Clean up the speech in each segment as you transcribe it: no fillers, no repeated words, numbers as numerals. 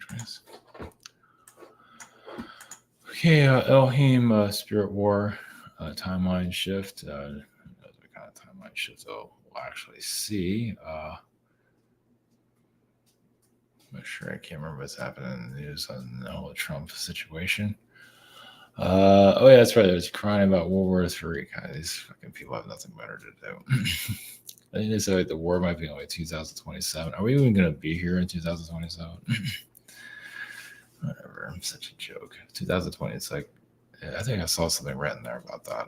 choice. Okay, Elohim, Spirit War, timeline shift. What kind of timeline shift we'll actually see. I'm sure I can't remember what's happening in the news on the whole Trump situation. Oh yeah, that's right. There's crying about World War III. God, these fucking people have nothing better to do. I think they said like the war might be only 2027. Are we even gonna be here in 2027? Whatever. I'm such a joke. 2020. It's like I think I saw something written there about that.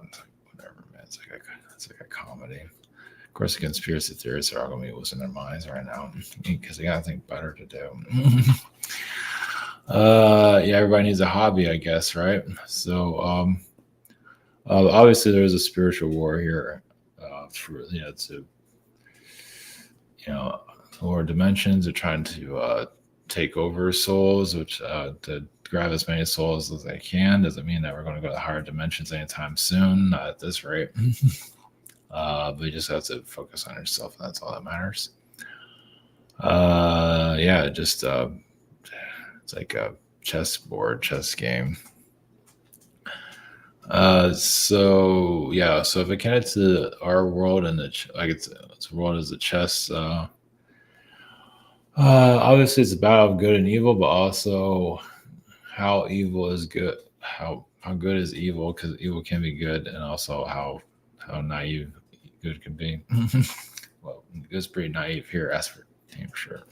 Whatever, man. It's like a comedy. Of course, the conspiracy theorists are all gonna be losing their minds right now because they got nothing better to do. Yeah, everybody needs a hobby, I guess, right? So, obviously, there's a spiritual war here, for to lower dimensions are trying to take over souls, which to grab as many souls as they can. Doesn't mean that we're going to go to higher dimensions anytime soon, not at this rate. But you just have to focus on yourself, and that's all that matters. Yeah, just it's like a chess game. So if it connects to our world and it's world as a chess, obviously it's a battle of good and evil, but also how evil is good, how good is evil, because evil can be good, and also how naive good can be. Well, it's pretty naive here, as for damn sure.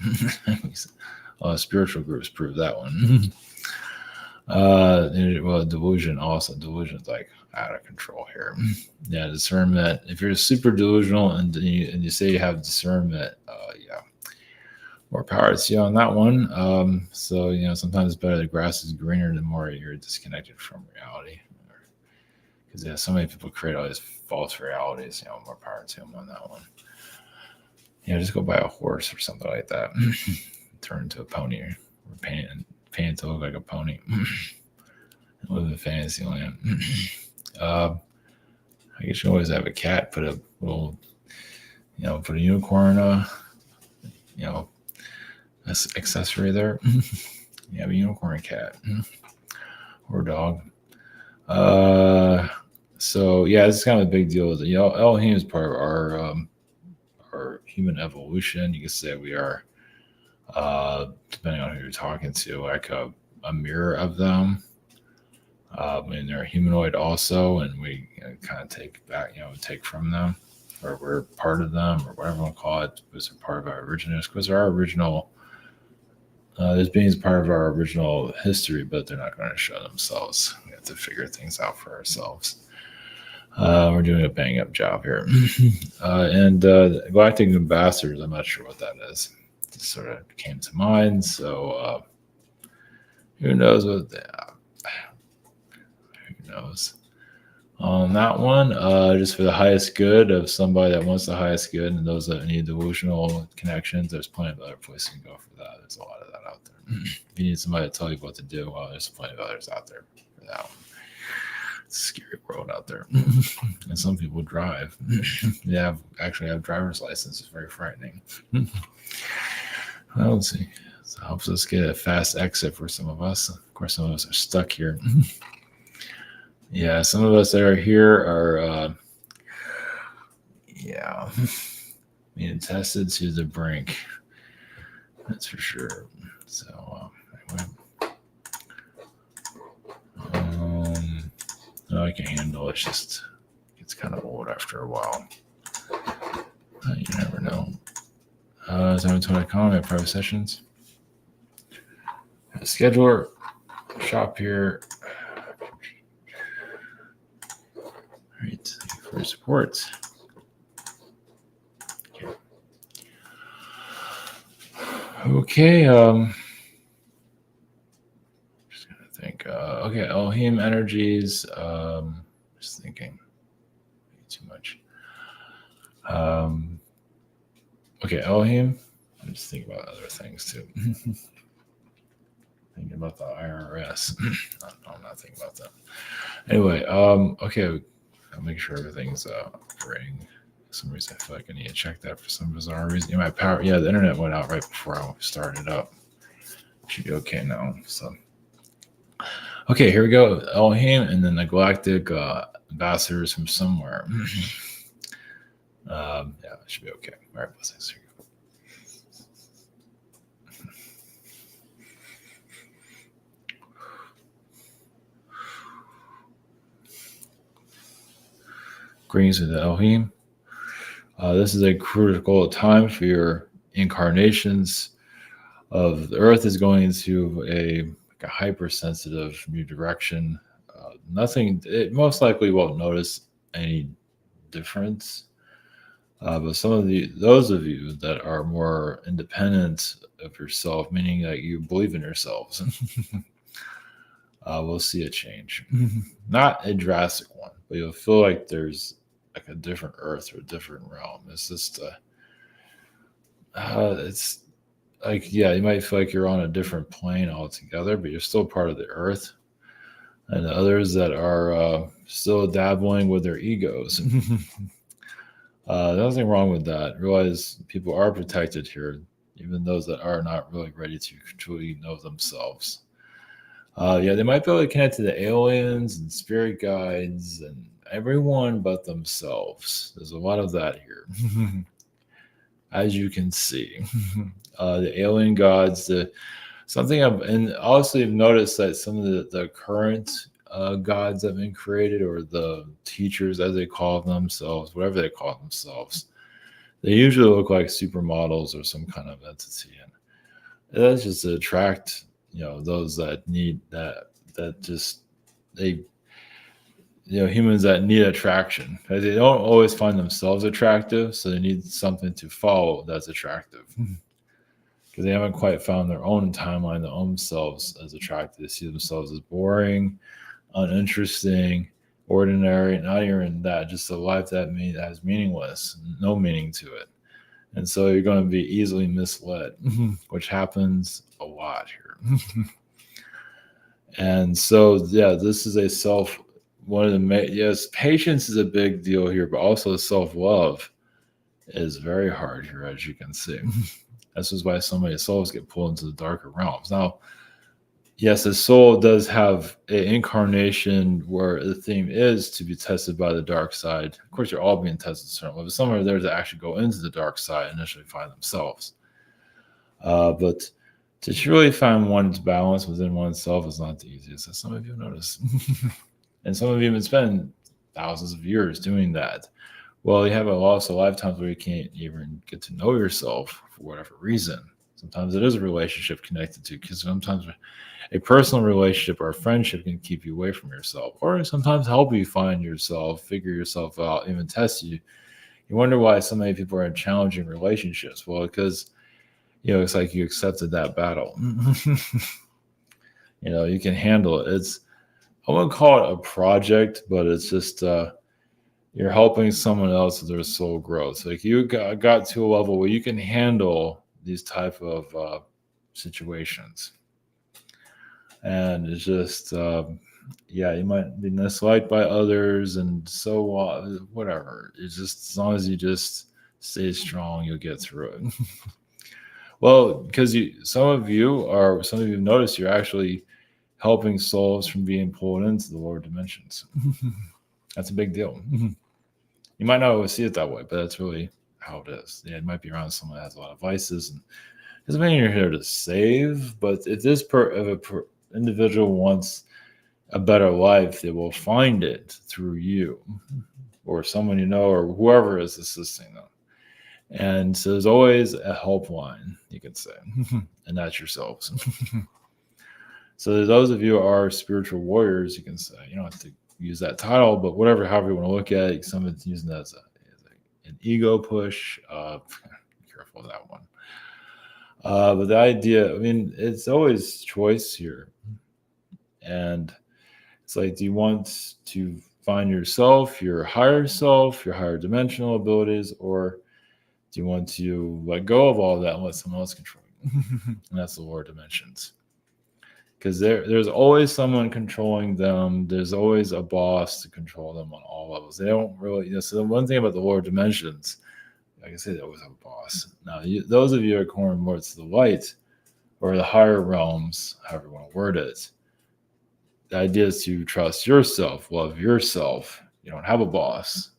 Spiritual groups prove that one. Delusion's like out of control here. Yeah, discernment. If you're super delusional and you say you have discernment, yeah, more power to you on that one. So sometimes it's better the grass is greener the more you're disconnected from reality. Because so many people create all these false realities. More power to them on that one. Just go buy a horse or something like that. Turn into a pony or paint it to look like a pony. Live in fantasy land. I guess you always have a cat. Put a little, put a unicorn, accessory there. You have a unicorn cat or dog. So yeah, this is kind of a big deal. Elohim is part of our human evolution. You could say we are, depending on who you're talking to, like a mirror of them. And they're humanoid also, and we kind of take from them, or we're part of them, or whatever you want to call it, because they're part of our originals, because they're our original. This being is part of our original history, but they're not going to show themselves. We have to figure things out for ourselves. We're doing a bang up job here. And Galactic ambassadors, I'm not sure what that is. It sort of came to mind. So who knows what who knows on that one. Just for the highest good of somebody that wants the highest good, and those that need delusional connections, there's plenty of other places you can go for that. There's a lot of that out there. If you need somebody to tell you what to do, well, there's plenty of others out there for that one. It's a scary world out there. And some people drive. They actually have driver's license. It's very frightening. Well, let's see. So it helps us get a fast exit for some of us. Of course, some of us are stuck here. Yeah, some of us that are here are, being tested to the brink. That's for sure. So, anyway. I can handle it. It's kind of old after a while. You never know. Intermittent.com, we have private sessions. Scheduler, shop here. All right, thank you for your support. Okay. Just gonna think. Okay, Elohim energies. Just thinking. Too much. Okay, Elohim. I'm just thinking about other things too. Thinking about the IRS. I'm not thinking about that. Anyway, okay. I'll make sure everything's operating. For some reason, I feel like I need to check that for some bizarre reason. My power, the internet went out right before I started up. Should be okay now. So, okay, here we go. Elohim and then the Galactic ambassadors from somewhere. Yeah, it should be okay. All right, blessings. Here we go. Greetings with the Elohim. This is a critical time for your incarnations of the Earth is going into a hypersensitive new direction. It most likely won't notice any difference. But those of you that are more independent of yourself, meaning that you believe in yourselves, will see a change. Not a drastic one, but you'll feel like there's like a different Earth or a different realm. It's just, it's like, yeah, you might feel like you're on a different plane altogether, but you're still part of the Earth. And others that are still dabbling with their egos. Nothing wrong with that. Realize people are protected here, even those that are not really ready to truly know themselves. They might be able to connect to the aliens and spirit guides and everyone but themselves. There's a lot of that here, as you can see. The alien gods, and also you've noticed that some of the current gods that have been created, or the teachers as they call themselves, whatever they call themselves, they usually look like supermodels or some kind of entity, and that's just to attract those that need humans that need attraction. They don't always find themselves attractive, so they need something to follow that's attractive. Because they haven't quite found their own timeline, their own selves as attractive. They see themselves as boring, uninteresting, ordinary, not even that, just a life that has meaningless, no meaning to it. And so you're going to be easily misled, which happens a lot here. And so, this is patience is a big deal here, but also self-love is very hard here, as you can see. This is why so many souls get pulled into the darker realms. Now, yes, the soul does have an incarnation where the theme is to be tested by the dark side. Of course, you're all being tested certainly, but some are there to actually go into the dark side and initially find themselves. But to truly find one's balance within oneself is not the easiest, as some of you notice. And some of you have been spending thousands of years doing that. Well, you have a loss of lifetimes where you can't even get to know yourself for whatever reason. Sometimes it is a relationship connected to, because sometimes a personal relationship or a friendship can keep you away from yourself, or sometimes help you find yourself, figure yourself out, even test you. You wonder why so many people are in challenging relationships. Well, because it's like you accepted that battle. You can handle it. I wouldn't call it a project, but it's just you're helping someone else with their soul growth. Like you got to a level where you can handle these type of situations. And it's just, you might be misliked by others and so whatever. It's just, as long as you just stay strong, you'll get through it. Well, because some of you noticed you're actually helping souls from being pulled into the lower dimensions. That's a big deal. You might not always see it that way, but that's really how it is. Yeah, it might be around someone that has a lot of vices, and doesn't mean you're here to save. But if this individual wants a better life, they will find it through you, or someone or whoever is assisting them. And so there's always a helpline, you could say, and that's yourselves. So those of you who are spiritual warriors, you can say, you don't have to use that title, but however you want to look at it, some of it's using that as an ego push. Be careful of that one. But the idea, it's always choice here. And it's like, do you want to find yourself, your higher self, your higher dimensional abilities, or do you want to let go of all of that and let someone else control you? And that's the lower dimensions. Because there's always someone controlling them. There's always a boss to control them on all levels. They don't really, so the one thing about the lower dimensions, like I say, they always have a boss. Now, those of you who are going more to the light, or the higher realms, however you want to word it. The idea is to trust yourself, love yourself. You don't have a boss.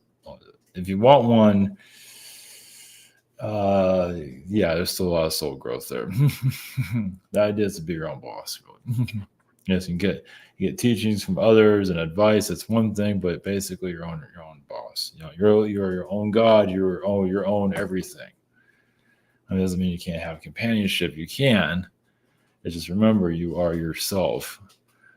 If you want one, yeah, there's still a lot of soul growth there. The idea is to be your own boss. Really. Yes, you get teachings from others and advice. That's one thing, but basically your own boss. You're your own God. You're your own everything. I mean, it doesn't mean you can't have companionship. You can. It's just remember you are yourself.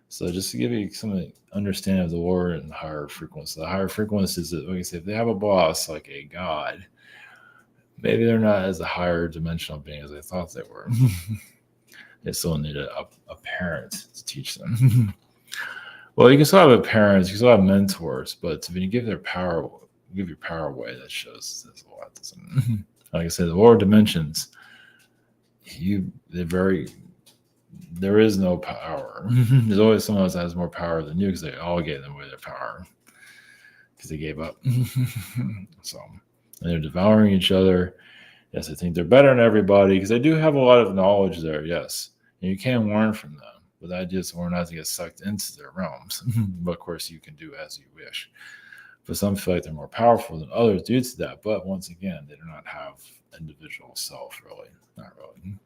So just to give you some understanding of the Lord and the higher frequency. The higher frequencies, like I say, if they have a boss like a God, maybe they're not as a higher dimensional being as they thought they were. They still need a parent to teach them. Well, you can still have a parent, you can still have mentors, but when you give your power away, that shows there's a lot. Like I said, the lower dimensions, there is no power. There's always someone else that has more power than you because they all gave them away their power because they gave up. So and they're devouring each other. Yes, I think they're better than everybody because they do have a lot of knowledge there. Yes, and you can learn from them. But the idea is we're not to get sucked into their realms. But of course, you can do as you wish. But some feel like they're more powerful than others due to that. But once again, they do not have individual self, really. Not really.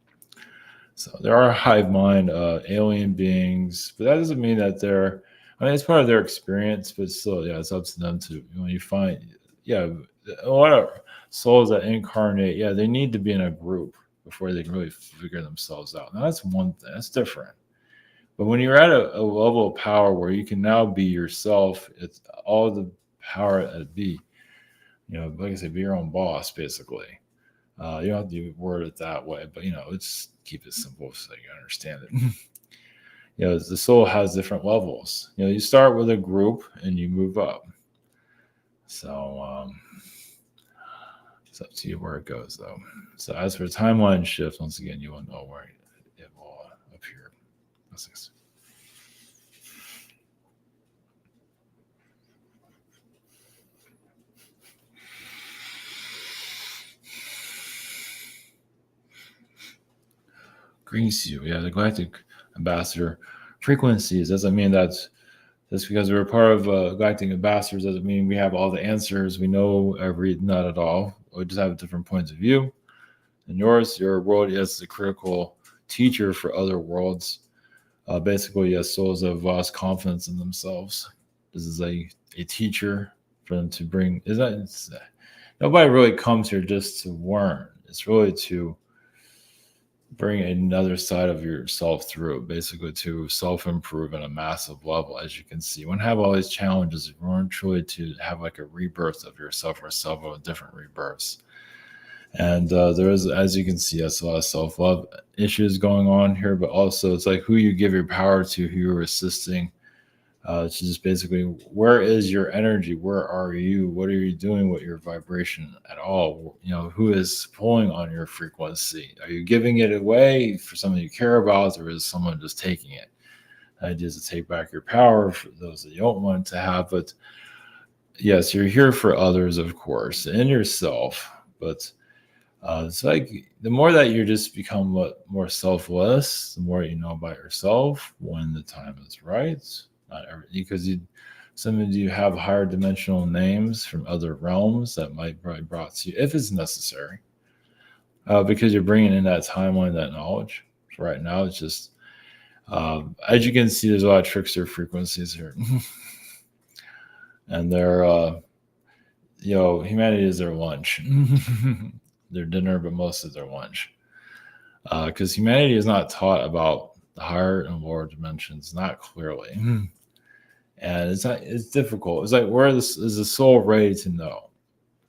So there are hive mind alien beings, but that doesn't mean that they're. I mean, it's part of their experience, but still, yeah, it's up to them to. When you find, yeah, a lot of souls that incarnate, yeah, they need to be in a group before they can really figure themselves out. Now that's one thing. That's different. But when you're at a level of power where you can now be yourself, it's all the power at be. Like I said, be your own boss, basically. You don't have to word it that way, but it's keep it simple so you understand it. The soul has different levels. You start with a group and you move up. So it's up to you where it goes, though. So as for timeline shift, once again, you will know where it will appear. That's Greens you, yeah, the Galactic Ambassador frequencies doesn't mean that's just because we're part of Galactic Ambassadors doesn't mean we have all the answers. We know not at all. We just have different points of view. And your world is the critical teacher for other worlds. Basically, yes, souls have lost confidence in themselves. This is a teacher for them to bring. Nobody really comes here just to learn. It's really to bring another side of yourself through, basically to self-improve on a massive level. As you can see, when you have all these challenges, you want truly to have like a rebirth of yourself or several different rebirths. And there is, as you can see, a lot of self-love issues going on here, but also it's like who you give your power to, who you're assisting. It's just basically, where is your energy? Where are you? What are you doing with your vibration at all? Who is pulling on your frequency? Are you giving it away for someone you care about, or is someone just taking it? The idea is to take back your power for those that you don't want to have. But yes, you're here for others, of course, and yourself. But it's like the more that you just become more selfless, the more you know about yourself when the time is right. Not every, because some of you have higher dimensional names from other realms that might be brought to you if it's necessary, because you're bringing in that timeline, that knowledge. So right now, it's just as you can see, there's a lot of trickster frequencies here, and they're humanity is their lunch, their dinner, but most of their lunch, because humanity is not taught about the higher and lower dimensions, not clearly. And it's difficult. It's like, where is the soul ready to know?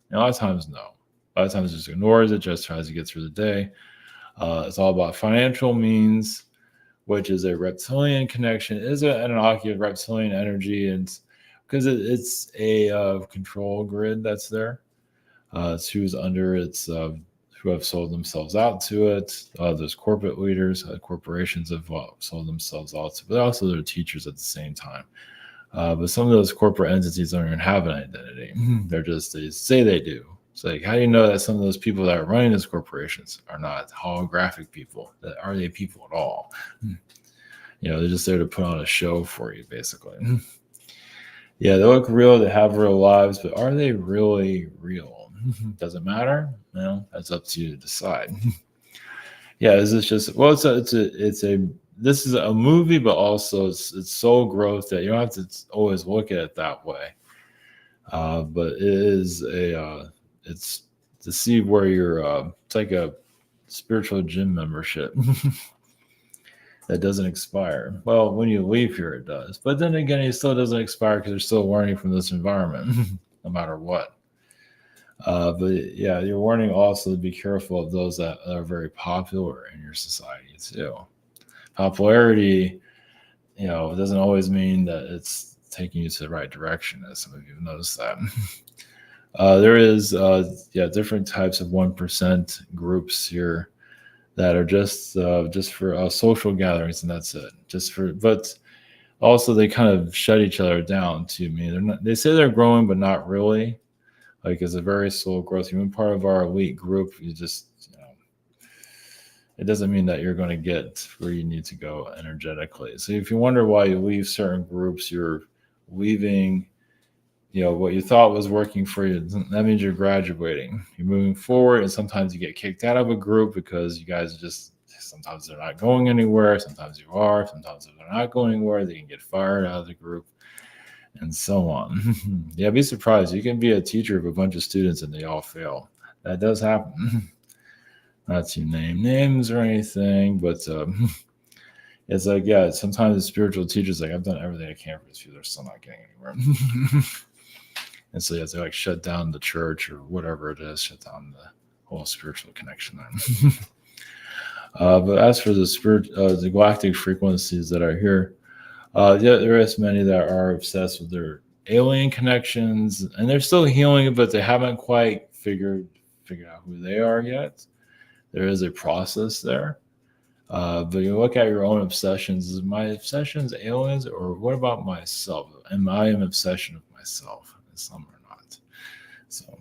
And a lot of times, no. A lot of times it just ignores it, just tries to get through the day. It's all about financial means, which is a reptilian connection. It is an innocuous reptilian energy, and because it's a control grid that's there. It's who's under its who have sold themselves out to it. There's corporate leaders, corporations have sold themselves out to it, but also they're teachers at the same time. But some of those corporate entities don't even have an identity. They say they do, It's like, how do you know that some of those people that are running these corporations are not holographic people? That are they people at all? They're just there to put on a show for you, basically. Yeah, they look real, they have real lives, but are they really real? Does it matter? That's up to you to decide. Yeah, is this just this is a movie, but also it's soul growth that you don't have to always look at it that way. But it is it's to see where you're. It's like a spiritual gym membership that doesn't expire. Well, when you leave here, it does. But then again, it still doesn't expire because you're still learning from this environment, no matter what. But yeah, you're warning also to be careful of those that are very popular in your society too. Popularity, it doesn't always mean that it's taking you to the right direction, as some of you have noticed that. There is, different types of 1% groups here that are just for social gatherings, and that's it. But also they kind of shut each other down too. I mean, they say they're growing, but not really. Like, it's a very slow growth. Even part of our elite group, it doesn't mean that you're going to get where you need to go energetically. So if you wonder why you leave certain groups, you're leaving, what you thought was working for you. That means you're graduating. You're moving forward, and sometimes you get kicked out of a group because you guys sometimes they're not going anywhere. Sometimes you are. Sometimes if they're not going anywhere, they can get fired out of the group, and so on. Yeah, be surprised. You can be a teacher of a bunch of students and they all fail. That does happen. Not to name names or anything, but it's like, yeah, sometimes the spiritual teacher's like, I've done everything I can for these people, they're still not getting anywhere. And so you have to like shut down the church or whatever it is, shut down the whole spiritual connection there. But as for the galactic frequencies that are here, there is many that are obsessed with their alien connections, and they're still healing it, but they haven't quite figured out who they are yet. There is a process there. But you look at your own obsessions. Is my obsessions aliens, or what about myself? Am I an obsession of myself? And some are not. So